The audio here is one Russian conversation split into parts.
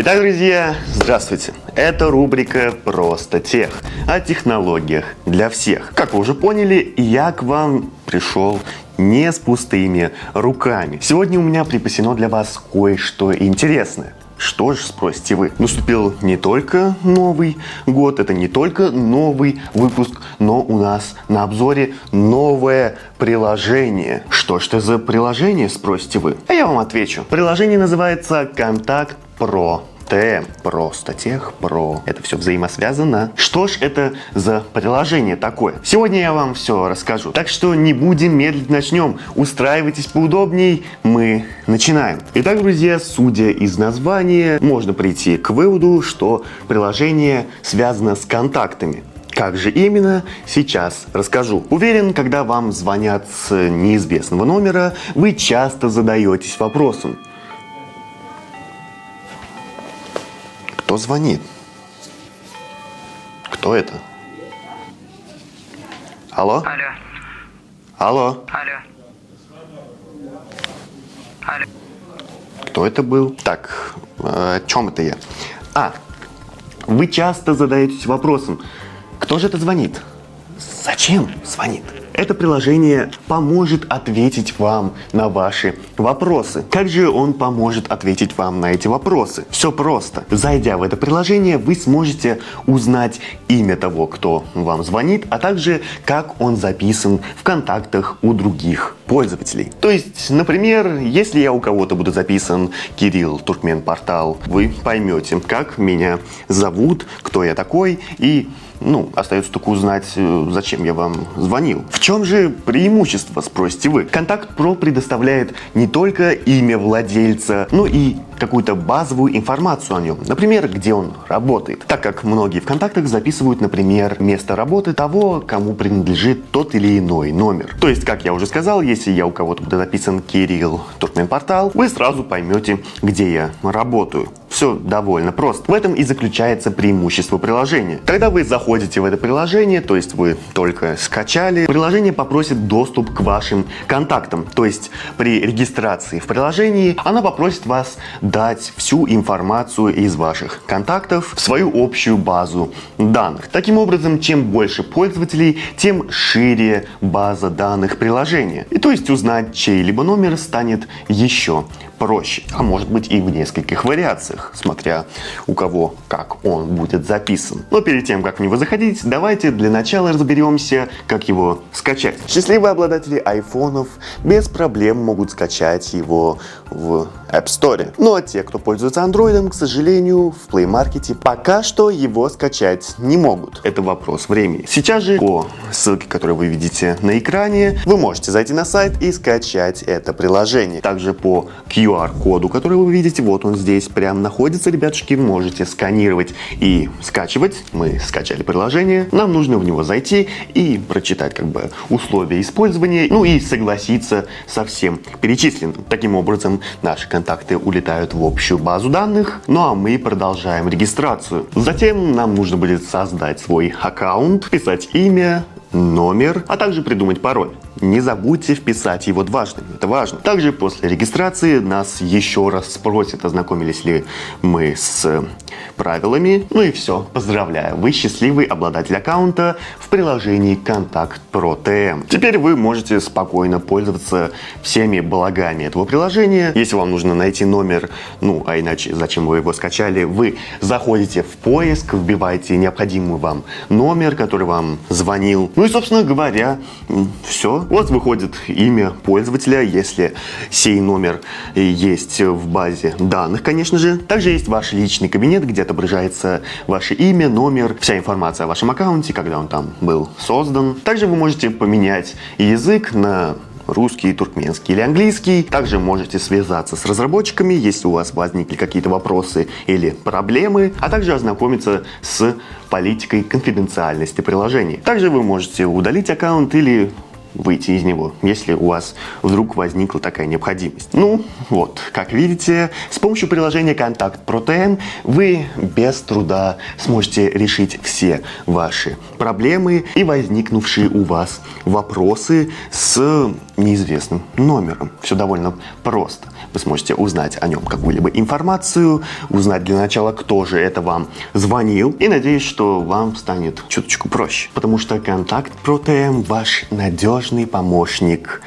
Итак, друзья, здравствуйте. Это рубрика «Просто тех» о технологиях для всех. Как вы уже поняли, я к вам пришел не с пустыми руками. Сегодня у меня припасено для вас кое-что интересное. Что же, спросите вы? Наступил не только Новый год, это не только новый выпуск, но у нас на обзоре новое приложение. Что ж это за приложение, спросите вы? А я вам отвечу. Приложение называется «Контакт Про ТМ». Просто тех, про. Это все взаимосвязано. Что ж это за приложение такое? Сегодня я вам все расскажу. Так что не будем медлить, начнем. Устраивайтесь поудобней, мы начинаем. Итак, друзья, судя из названия, можно прийти к выводу, что приложение связано с контактами. Как же именно, сейчас расскажу. Уверен, когда вам звонят с неизвестного номера, вы часто задаетесь вопросом: кто звонит? Кто это? Алло? Алло. Алло? Алло. Алло. Кто это был? Так, о чем это я? Вы часто задаетесь вопросом: кто же это звонит? Зачем звонит? Это приложение поможет ответить вам на ваши вопросы. Как же он поможет ответить вам на эти вопросы? Все просто. Зайдя в это приложение, вы сможете узнать имя того, кто вам звонит, а также как он записан в контактах у других пользователей. То есть, например, если я у кого-то буду записан Кирилл Туркмен Портал, вы поймете, как меня зовут, кто я такой, и остается только узнать, зачем я вам звонил. В чем же преимущество, спросите вы? Контакт Про предоставляет не только имя владельца, но и какую-то базовую информацию о нем. Например, где он работает. Так как многие в контактах записывают, например, место работы того, кому принадлежит тот или иной номер. То есть, как я уже сказал, если я у кого-то буду записан Кирилл Туркмен Портал, вы сразу поймете, где я работаю. Все довольно просто. В этом и заключается преимущество приложения. Когда вы заходите в это приложение, то есть вы только скачали, приложение попросит доступ к вашим контактам. То есть при регистрации в приложении она попросит вас дать всю информацию из ваших контактов в свою общую базу данных. Таким образом, чем больше пользователей, тем шире база данных приложения. И то есть узнать чей-либо номер станет еще проще, а может быть и в нескольких вариациях, смотря у кого как он будет записан. Но перед тем, как в него заходить, давайте для начала разберемся, как его скачать. Счастливые обладатели айфонов без проблем могут скачать его в App Store. Ну а те, кто пользуется андроидом, к сожалению, в Play Market пока что его скачать не могут. Это вопрос времени. Сейчас же по ссылке, которую вы видите на экране, вы можете зайти на сайт и скачать это приложение. Также по QR-коду, который вы видите, вот он здесь прям находится, ребятушки, можете сканировать и скачивать. Мы скачали приложение, нам нужно в него зайти и прочитать условия использования, и согласиться со всем перечисленным. Таким образом, наши контакты улетают в общую базу данных, а мы продолжаем регистрацию. Затем нам нужно будет создать свой аккаунт, вписать имя, номер, а также придумать пароль. Не забудьте вписать его дважды, это важно. Также после регистрации нас еще раз спросят, ознакомились ли мы с правилами. И все, поздравляю, вы счастливый обладатель аккаунта в приложении Контакт Про ТМ. Теперь вы можете спокойно пользоваться всеми благами этого приложения. Если вам нужно найти номер, а иначе зачем вы его скачали, вы заходите в поиск, вбиваете необходимый вам номер, который вам звонил. И, собственно говоря, все. Вот выходит имя пользователя, если сей номер есть в базе данных, конечно же. Также есть ваш личный кабинет, где отображается ваше имя, номер, вся информация о вашем аккаунте, когда он там был создан. Также вы можете поменять язык на русский, туркменский или английский. Также можете связаться с разработчиками, если у вас возникли какие-то вопросы или проблемы, а также ознакомиться с политикой конфиденциальности приложения. Также вы можете удалить аккаунт или выйти из него, если у вас вдруг возникла такая необходимость. Ну, вот, как видите, с помощью приложения Контакт Pro-TM вы без труда сможете решить все ваши проблемы и возникнувшие у вас вопросы с неизвестным номером. Все довольно просто. Вы сможете узнать о нем какую-либо информацию, узнать для начала, кто же это вам звонил, и надеюсь, что вам станет чуточку проще, потому что Контакт Pro-TM ваш надежный помощник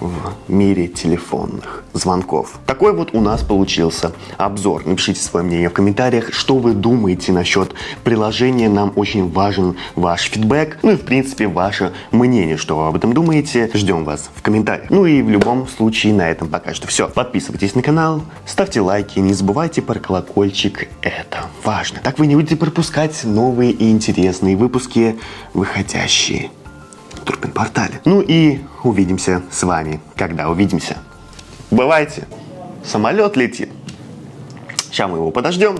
в мире телефонных звонков. Такой вот у нас получился обзор. Напишите свое мнение в комментариях, что вы думаете насчет приложения. Нам очень важен ваш фидбэк, ну и в принципе ваше мнение, что вы об этом думаете. Ждем вас в комментариях. Ну и в любом случае на этом пока что все. Подписывайтесь на канал, ставьте лайки, не забывайте про колокольчик, это важно. Так вы не будете пропускать новые и интересные выпуски, выходящие в Турбин-портале. Ну и увидимся с вами, когда увидимся. Бывайте! Самолет летит. Сейчас мы его подождем.